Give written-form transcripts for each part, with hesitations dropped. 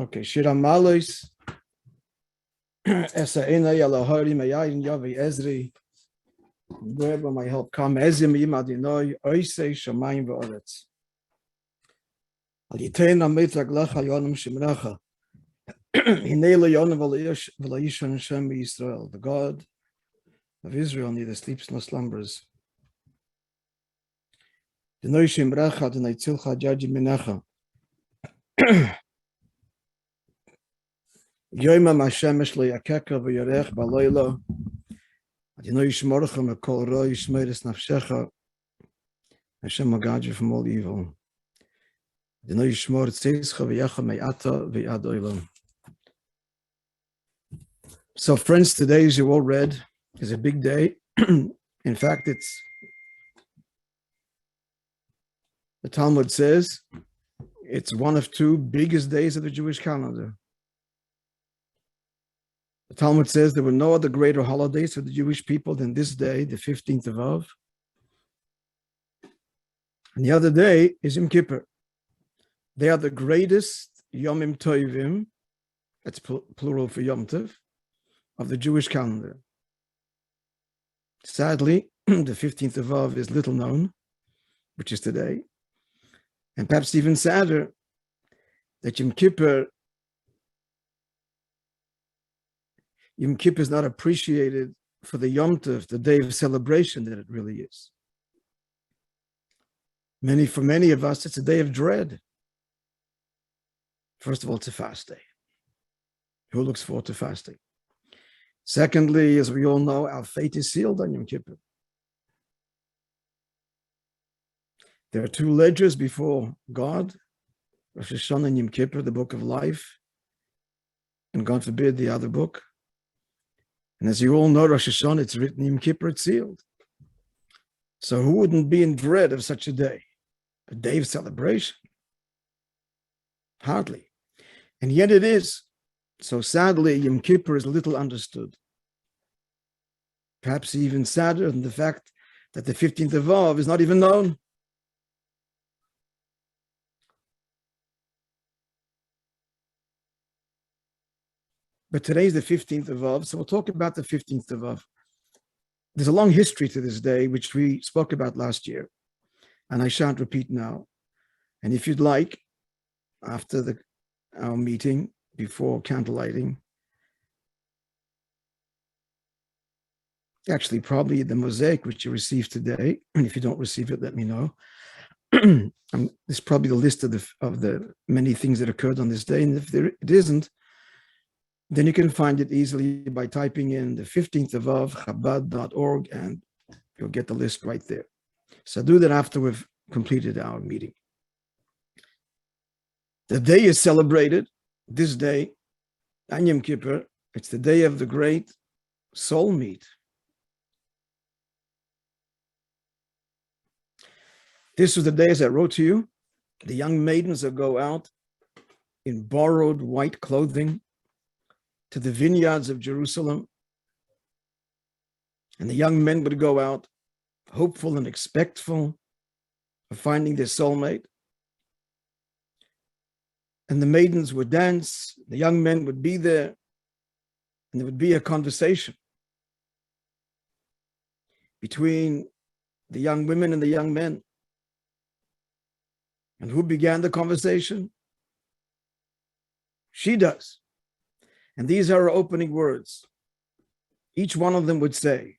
Okay, Shira Malos. Esa ena yala hari mayayin yavi Ezri. Wherever my help come, Ezim yimadinoi oisei shamayim v'oretz. Al yitein amitag lecha yonam shimrecha. Hinei leyonim v'layishon Hashem Yisrael. The God of Israel neither sleeps nor slumbers. Dinoi shimrecha dinoi tzilcha jaji minecha. Yoimam Hashemesh leyakeka v'yorech b'loyla. Adonai yishmorecha mekol roi yishmeres nafshecha. Hashem will guard you from all evil. Adonai yishmor tzeitzcha v'yacha me'ata v'yad olam. So friends, today, as you all read, is a big day. In fact, the Talmud says, it's one of two biggest days of the Jewish calendar. The Talmud says there were no other greater holidays for the Jewish people than this day, the 15th of Av. And the other day is Yom Kippur. They are the greatest Yomim Tovim, that's plural for Yom Tov, of the Jewish calendar. Sadly, the 15th of Av is little known, which is today. And perhaps even sadder, that Yom Kippur is not appreciated for the Yom Tov, the day of celebration that it really is. For many of us, it's a day of dread. First of all, it's a fast day. Who looks forward to fasting? Secondly, as we all know, our fate is sealed on Yom Kippur. There are two ledgers before God, Rosh Hashanah and Yom Kippur, the book of life, and God forbid, the other book. And as you all know, Rosh Hashanah, it's written, Yom Kippur, it's sealed. So who wouldn't be in dread of such a day? A day of celebration? Hardly. And yet it is. So sadly, Yom Kippur is little understood. Perhaps even sadder than the fact that the 15th of Av is not even known. But today is the 15th of Av, so we'll talk about the 15th of Av. There's a long history to this day, which we spoke about last year, and I shan't repeat now. And if you'd like, after our meeting, before candlelighting, actually probably the mosaic which you received today, and if you don't receive it, let me know. This is probably the list of the many things that occurred on this day, and if it isn't, then you can find it easily by typing in the 15th of Av, Chabad.org, and you'll get the list right there. So do that after we've completed our meeting. The day is celebrated, this day, on Yom Kippur. It's the day of the great soul meet. This was the day, as I wrote to you, the young maidens that go out in borrowed white clothing to the vineyards of Jerusalem. And the young men would go out hopeful and expectful of finding their soulmate. And the maidens would dance, the young men would be there, and there would be a conversation between the young women and the young men. And who began the conversation? She does. And these are her opening words. Each one of them would say,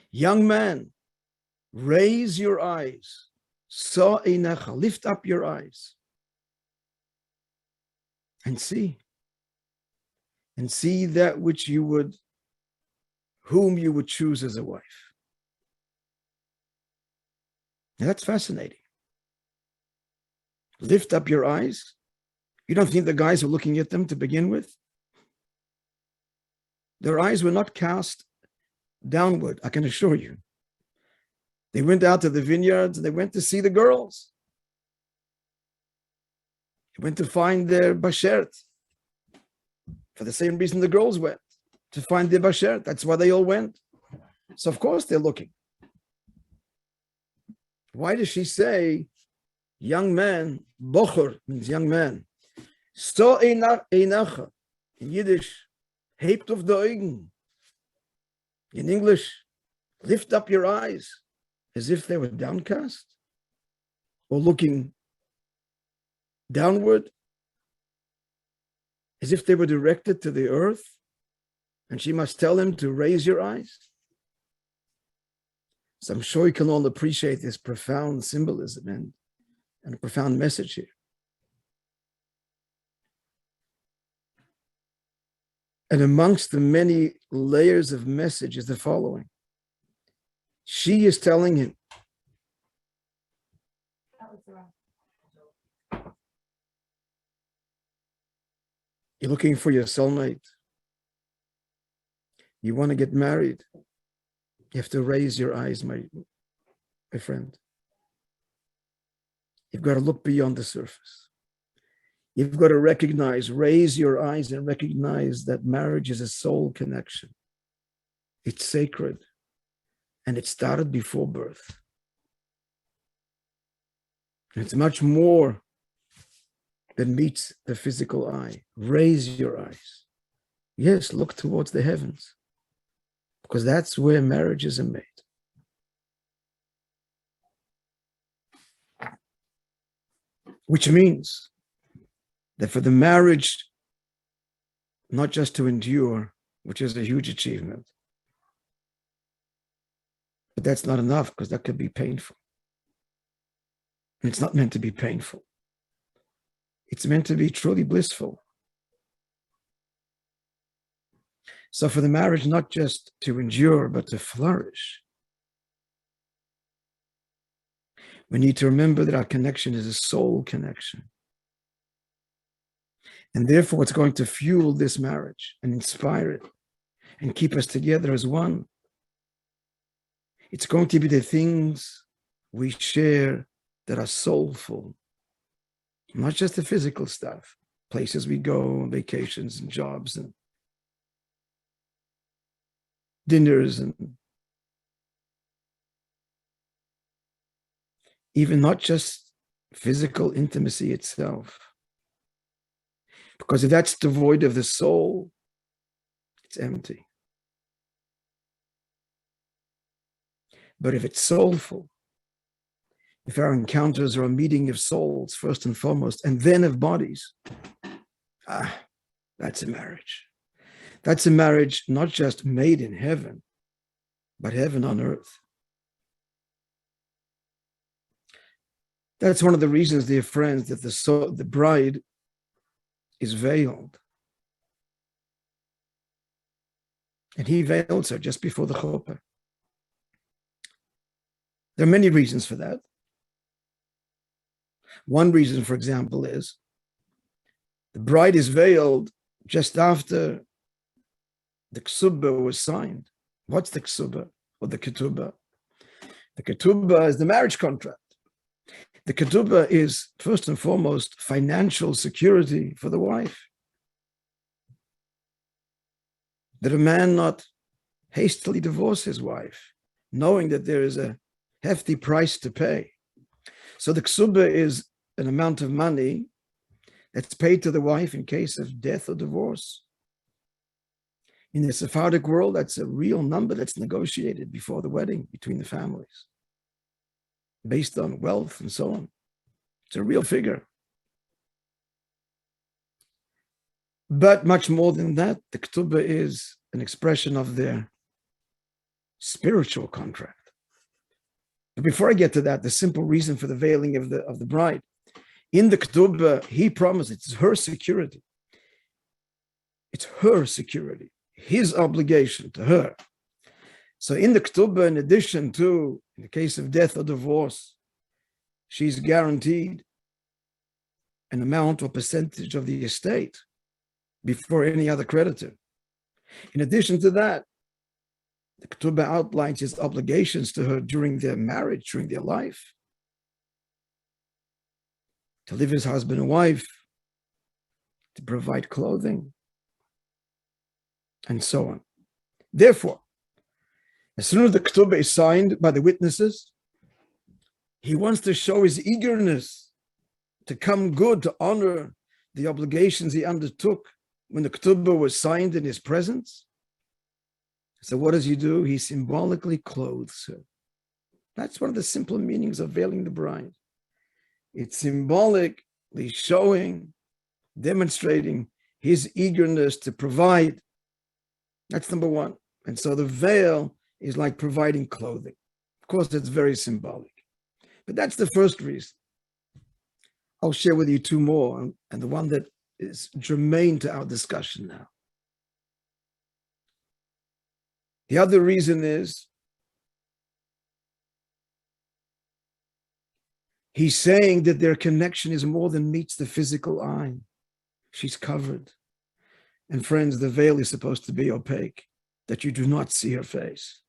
young man, raise your eyes. So einecha, lift up your eyes. And see that whom you would choose as a wife. Now that's fascinating. Lift up your eyes. You don't think the guys are looking at them to begin with? Their eyes were not cast downward, I can assure you. They went out to the vineyards and they went to see the girls. They went to find their bashert. For the same reason the girls went, to find their bashert. That's why they all went. So of course they're looking. Why does she say young man? Bocher means young man. So einacha. In Yiddish, hebt auf die Augen. In English, lift up your eyes as if they were downcast or looking downward, as if they were directed to the earth, and she must tell him to raise your eyes. So I'm sure you can all appreciate this profound symbolism and a profound message here. And amongst the many layers of message is the following. She is telling him, you're looking for your soulmate. You want to get married. You have to raise your eyes, my friend. You've got to look beyond the surface. You've got to raise your eyes and recognize that marriage is a soul connection. It's sacred. And it started before birth. And it's much more than meets the physical eye. Raise your eyes. Yes, look towards the heavens. Because that's where marriages are made. Which means that for the marriage, not just to endure, which is a huge achievement, but that's not enough because that could be painful. And it's not meant to be painful. It's meant to be truly blissful. So for the marriage, not just to endure, but to flourish, we need to remember that our connection is a soul connection. And therefore, what's going to fuel this marriage and inspire it and keep us together as one, it's going to be the things we share that are soulful, not just the physical stuff, places we go, vacations and jobs and dinners and even not just physical intimacy itself. Because if that's devoid of the soul, it's empty. But if it's soulful, if our encounters are a meeting of souls, first and foremost, and then of bodies, that's a marriage. That's a marriage not just made in heaven, but heaven on earth. That's one of the reasons, dear friends, that the bride is veiled. And he veils her just before the chuppah. There are many reasons for that. One reason, for example, is the bride is veiled just after the ksubah was signed. What's the ksubah or the ketubah? The ketubah is the marriage contract. The ketubah is, first and foremost, financial security for the wife. That a man not hastily divorce his wife, knowing that there is a hefty price to pay. So the ksubah is an amount of money that's paid to the wife in case of death or divorce. In the Sephardic world, that's a real number that's negotiated before the wedding between the families, based on wealth and so on. It's a real figure. But much more than that, the ketubah is an expression of their spiritual contract. But before I get to that, the simple reason for the veiling of the bride, in the ketubah, he promised it's her security. It's her security, his obligation to her. So in the ketubah, in addition to, in the case of death or divorce, she's guaranteed an amount or percentage of the estate before any other creditor. In addition to that, the ketubah outlines his obligations to her during their marriage, during their life, to live as husband and wife, to provide clothing, and so on. Therefore, as soon as the ketubah is signed by the witnesses, he wants to show his eagerness to come good, to honor the obligations he undertook when the ketubah was signed in his presence. So what does he do? He symbolically clothes her. That's one of the simple meanings of veiling the bride. It's symbolically showing, demonstrating his eagerness to provide. That's number one. And so the veil is like providing clothing. Of course, it's very symbolic. But that's the first reason. I'll share with you two more, and the one that is germane to our discussion now. The other reason is he's saying that their connection is more than meets the physical eye. She's covered. And friends, the veil is supposed to be opaque, that you do not see her face.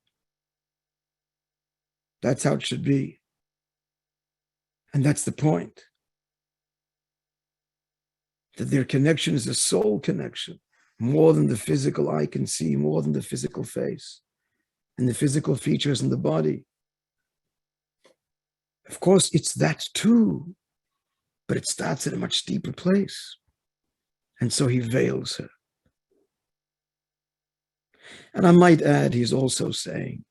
That's how it should be. And that's the point. That their connection is a soul connection, more than the physical eye can see, more than the physical face and the physical features in the body. Of course, it's that too, but it starts at a much deeper place. And so he veils her. And I might add, he's also saying,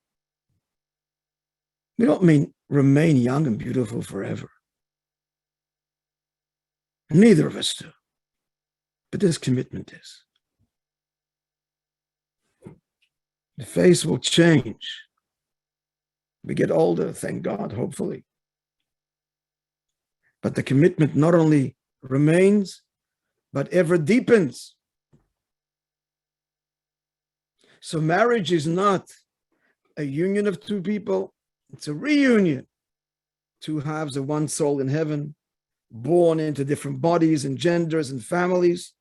we don't mean remain young and beautiful forever. Neither of us do. But this commitment is. The face will change. We get older, thank God, hopefully. But the commitment not only remains, but ever deepens. So marriage is not a union of two people, it's a reunion. Two halves of one soul in heaven, born into different bodies and genders and families.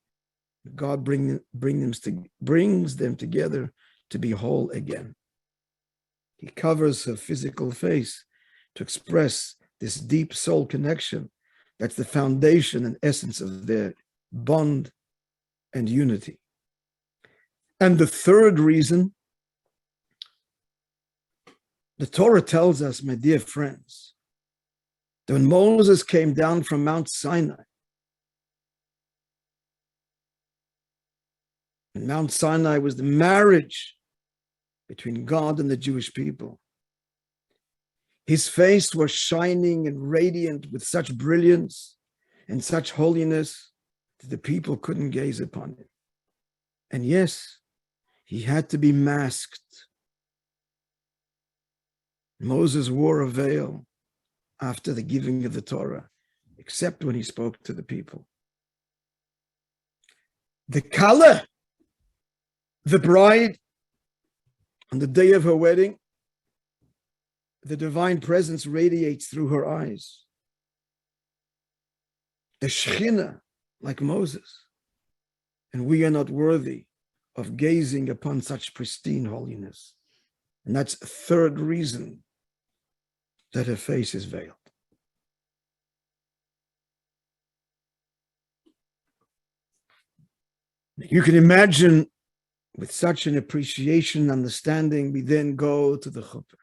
God brings them together to be whole again. He covers her physical face to express this deep soul connection. That's the foundation and essence of their bond and unity. And the third reason, the Torah tells us, my dear friends, that when Moses came down from Mount Sinai, and Mount Sinai was the marriage between God and the Jewish people. His face was shining and radiant with such brilliance and such holiness that the people couldn't gaze upon him. And yes, he had to be masked. Moses wore a veil after the giving of the Torah, except when he spoke to the people. The Kala, the bride, on the day of her wedding, the divine presence radiates through her eyes. The Shekhinah, like Moses. And we are not worthy of gazing upon such pristine holiness. And that's a third reason that her face is veiled. You can imagine, with such an appreciation, understanding, we then go to the chuppah.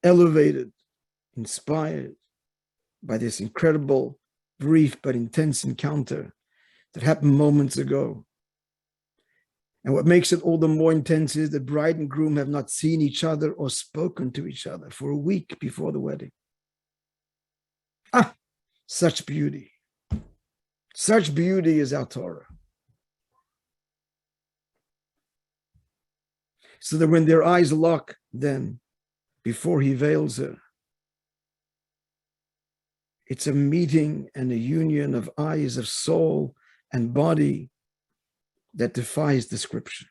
Elevated, inspired by this incredible, brief but intense encounter that happened moments ago. And what makes it all the more intense is that bride and groom have not seen each other or spoken to each other for a week before the wedding. Such beauty. Such beauty is our Torah. So that when their eyes lock, then, before he veils her, it's a meeting and a union of eyes, of soul and body that defies description.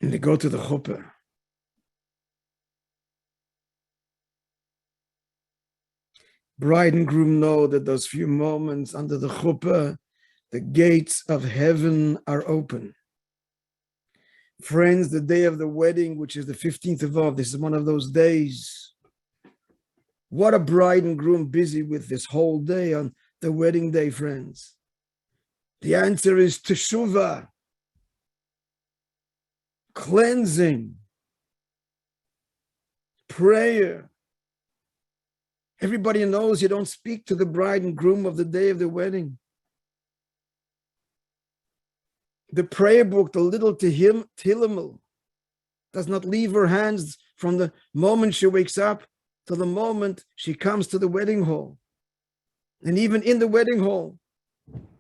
And they go to the chuppah. Bride and groom know that those few moments under the chuppah, the gates of heaven are open. Friends, the day of the wedding, which is the 15th of Av, this is one of those days. What a bride and groom busy with this whole day on the wedding day, friends. The answer is teshuvah, cleansing, prayer. Everybody knows you don't speak to the bride and groom of the day of the wedding. The prayer book, the little Tehillim, does not leave her hands from the moment she wakes up to the moment she comes to the wedding hall. And even in the wedding hall,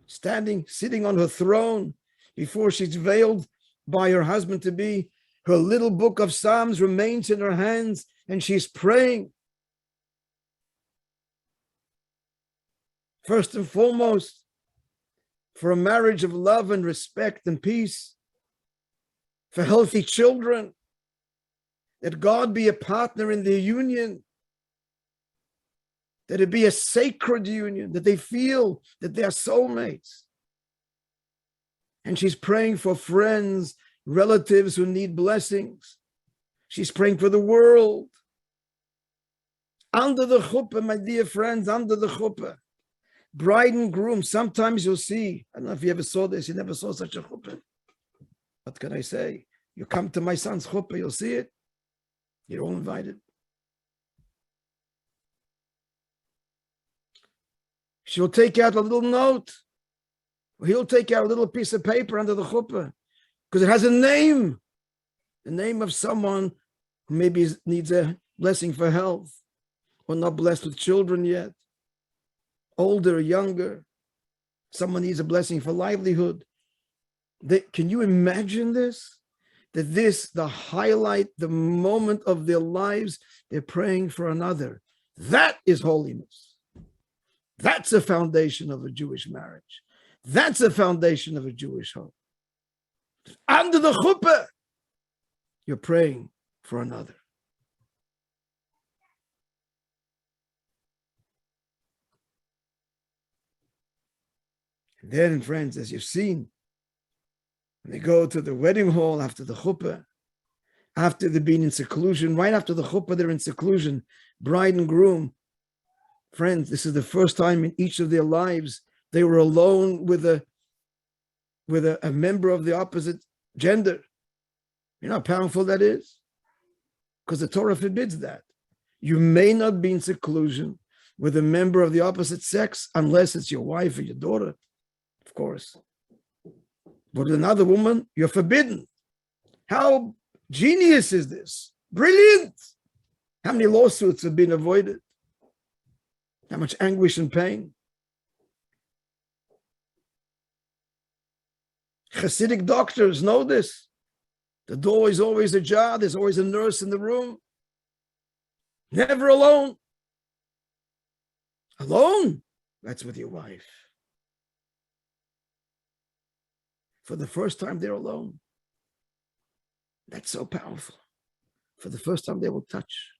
sitting on her throne before she's veiled by her husband-to-be, her little book of Psalms remains in her hands and she's praying. First and foremost, for a marriage of love and respect and peace, for healthy children, that God be a partner in their union, that it be a sacred union, that they feel that they are soulmates. And she's praying for friends, relatives who need blessings. She's praying for the world. Under the chuppah, my dear friends, under the chuppah, bride and groom, sometimes you'll see, I don't know if you ever saw this, you never saw such a chuppah. What can I say? You come to my son's chuppah, you'll see it. You're all invited. She'll take out a little note. Or he'll take out a little piece of paper under the chuppah because it has a name. The name of someone who maybe needs a blessing for health or not blessed with children yet. Older, younger. Someone needs a blessing for livelihood. Can you imagine this? That the highlight, the moment of their lives, they're praying for another. That is holiness. That's a foundation of a Jewish marriage. That's a foundation of a Jewish home. Under the chuppah, you're praying for another. And then, friends, as you've seen, when they go to the wedding hall after the chuppah, after they've been in seclusion, right after the chuppah, they're in seclusion, bride and groom. Friends, this is the first time in each of their lives they were alone with a member of the opposite gender. You know how powerful that is? Because the Torah forbids that. You may not be in seclusion with a member of the opposite sex unless it's your wife or your daughter, of course. But with another woman, you're forbidden. How genius is this? Brilliant! How many lawsuits have been avoided? How much anguish and pain? Hasidic doctors know this. The door is always ajar. There's always a nurse in the room. Never alone. Alone? That's with your wife. For the first time, they're alone. That's so powerful. For the first time, they will touch.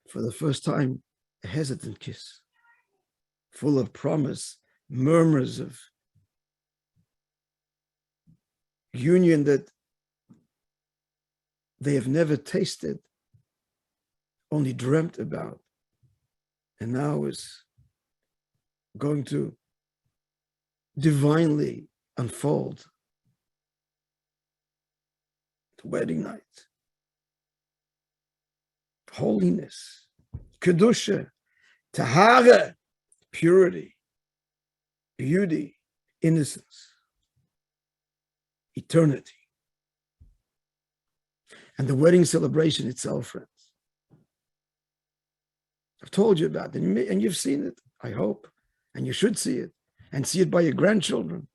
For the first time, a hesitant kiss, full of promise, murmurs of union that they have never tasted, only dreamt about, and now is going to divinely unfold. The wedding night. Holiness, kedusha, tahara, purity, beauty, innocence, eternity. And the wedding celebration itself, friends. I've told you about it, and you've seen it, I hope, and you should see it, and see it by your grandchildren,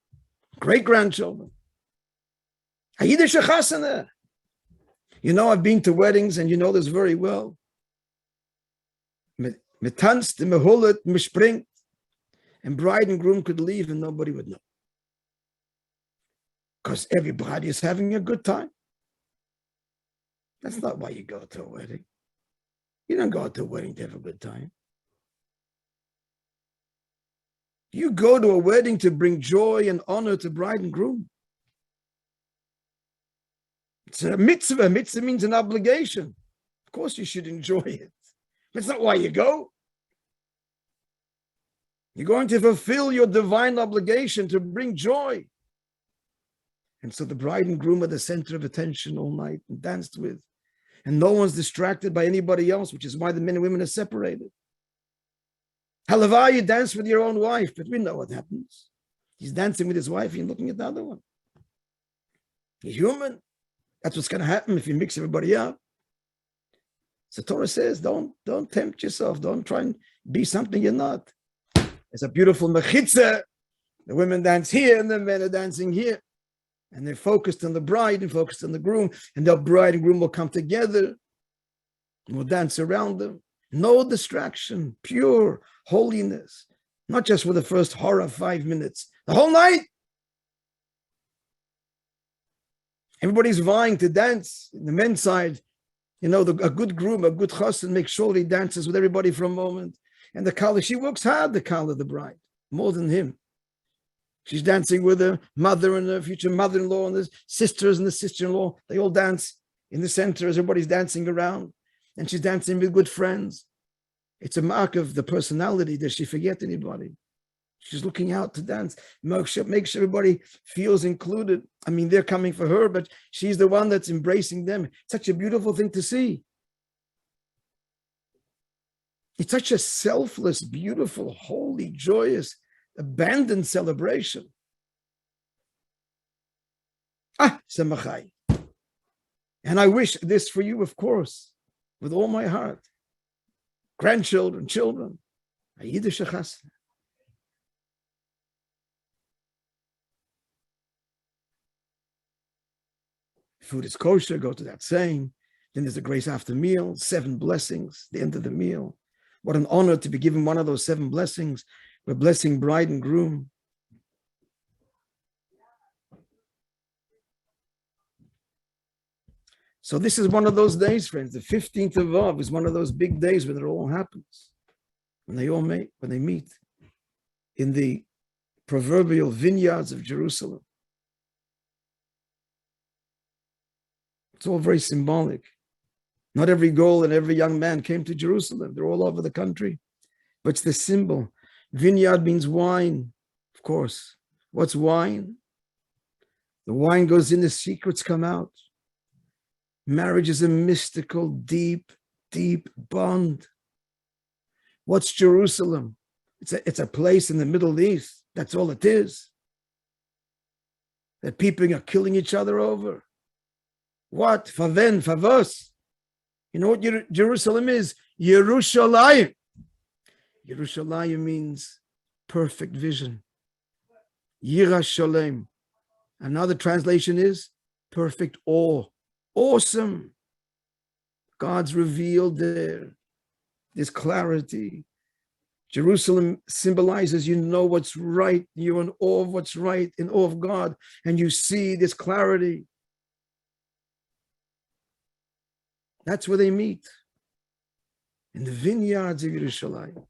great-grandchildren. Hayidische chasana. You know, I've been to weddings, and you know this very well. Me tanzt, me hullet, me springt, and bride and groom could leave and nobody would know. Because everybody is having a good time. That's not why you go to a wedding. You don't go to a wedding to have a good time. You go to a wedding to bring joy and honor to bride and groom. It's a mitzvah. Mitzvah means an obligation. Of course you should enjoy it. That's not why you go. You're going to fulfill your divine obligation to bring joy And so the bride and groom are the center of attention all night and danced with. And no one's distracted by anybody else, which is why the men and women are separated. Halavah, you dance with your own wife, but we know what happens. He's dancing with his wife and looking at the other one. He's human. That's what's going to happen if you mix everybody up. So Torah says, don't tempt yourself. Don't try and be something you're not. It's a beautiful mechitza. The women dance here and the men are dancing here. And they're focused on the bride and focused on the groom. And the bride and groom will come together and will dance around them. No distraction, pure holiness. Not just for the first horror 5 minutes. The whole night. Everybody's vying to dance. In the men's side, a good groom, a good chassan, makes sure he dances with everybody for a moment. And the kala, she works hard, the kala, the bride, more than him. She's dancing with her mother and her future mother-in-law and the sisters and the sister-in-law. They all dance in the center as everybody's dancing around. And she's dancing with good friends. It's a mark of the personality. Does she forget anybody? She's looking out to dance. Makes sure everybody feels included. I mean, they're coming for her, but she's the one that's embracing them. It's such a beautiful thing to see. It's such a selfless, beautiful, holy, joyous, abandoned celebration. Samachai. And I wish this for you, of course, with all my heart. Grandchildren, children. A Yiddish chassan. Food is kosher, go to that saying. Then there's a grace after meal, 7 blessings, the end of the meal. What an honor to be given one of those 7 blessings. We're blessing bride and groom. So this is one of those days, friends. The 15th of Av is one of those big days when it all happens. When they meet in the proverbial vineyards of Jerusalem. It's all very symbolic. Not every girl and every young man came to Jerusalem. They're all over the country. But it's the symbol. Vineyard means wine, of course. What's wine? The wine goes in, the secrets come out. Marriage is a mystical, deep, deep bond. What's Jerusalem? It's a place in the Middle East. That's all it is. That people are killing each other over. What? Faven, favos. You know what Jerusalem is? Yerushalayim. Yerushalayim means perfect vision. Yira Shalem. Another translation is perfect awe. Awesome. God's revealed there. There's clarity. Jerusalem symbolizes you know what's right. You're in awe of what's right, in awe of God. And you see this clarity. That's where they meet. In the vineyards of Yerushalayim.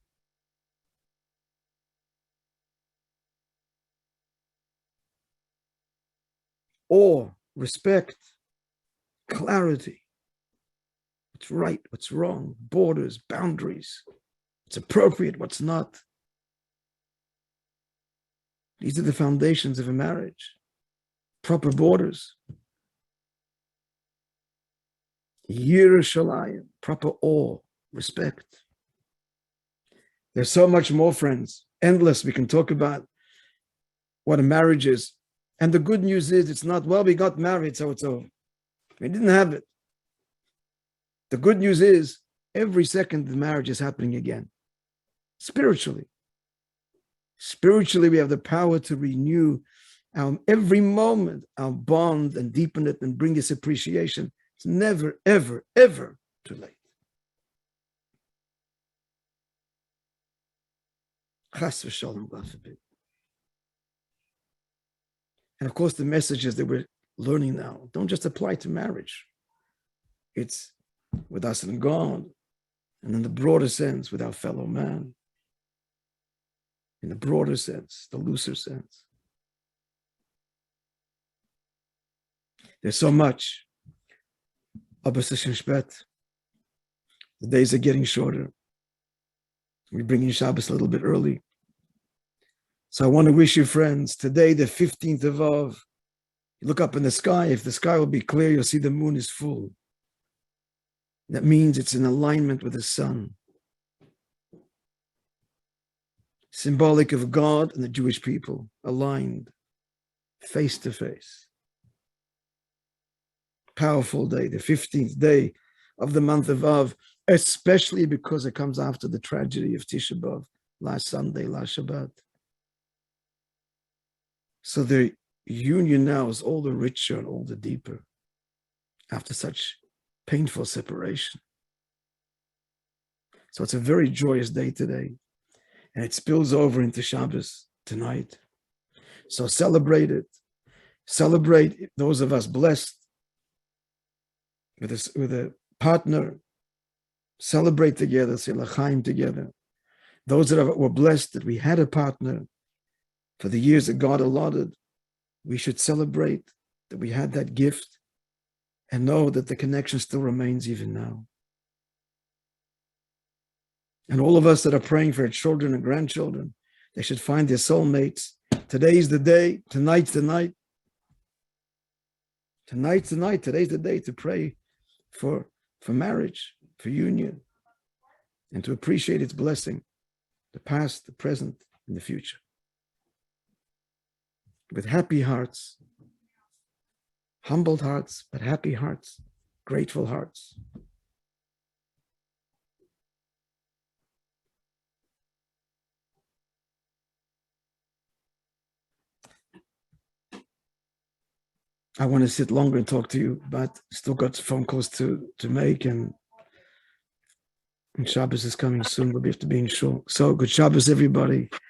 Awe, respect, clarity. What's right, what's wrong, borders, boundaries. What's appropriate, what's not. These are the foundations of a marriage. Proper borders. Yerushalayim, proper awe, respect. There's so much more, friends. Endless. We can talk about what a marriage is. And the good news is it's not, well, we got married, so it's over. We didn't have it. The good news is every second the marriage is happening again. Spiritually. Spiritually, we have the power to renew every moment, our bond, and deepen it and bring this appreciation. It's never, ever, ever too late. Chas v'sholom, God forbid. And of course, the messages that we're learning now don't just apply to marriage. It's with us and God, and in the broader sense, with our fellow man. In the broader sense, the looser sense. There's so much. Aber es ist spät. The days are getting shorter. We're bringing Shabbos a little bit early. So I want to wish you, friends, today, the 15th of Av, Look up in the sky. If the sky will be clear, you'll see the moon is full. That means it's in alignment with the sun. Symbolic of God and the Jewish people, aligned, face to face. Powerful day, the 15th day of the month of Av, especially because it comes after the tragedy of Tisha B'Av, last Sunday, last Shabbat. So the union now is all the richer and all the deeper after such painful separation. So it's a very joyous day today, and it spills over into Shabbos tonight. So celebrate it. Celebrate those of us blessed with a partner. Celebrate together, say l'chaim together. Those that were blessed that we had a partner for the years that God allotted, we should celebrate that we had that gift and know that the connection still remains even now. And all of us that are praying for our children and grandchildren, they should find their soulmates. Today's the day, tonight's the night. Tonight's the night, today's the day to pray for marriage, for union, and to appreciate its blessing, the past, the present, and the future. With happy hearts, humbled hearts, but happy hearts, grateful hearts. I want to sit longer and talk to you, but still got phone calls to make, and Shabbos is coming soon. We'll have to be in shul. So good Shabbos, everybody.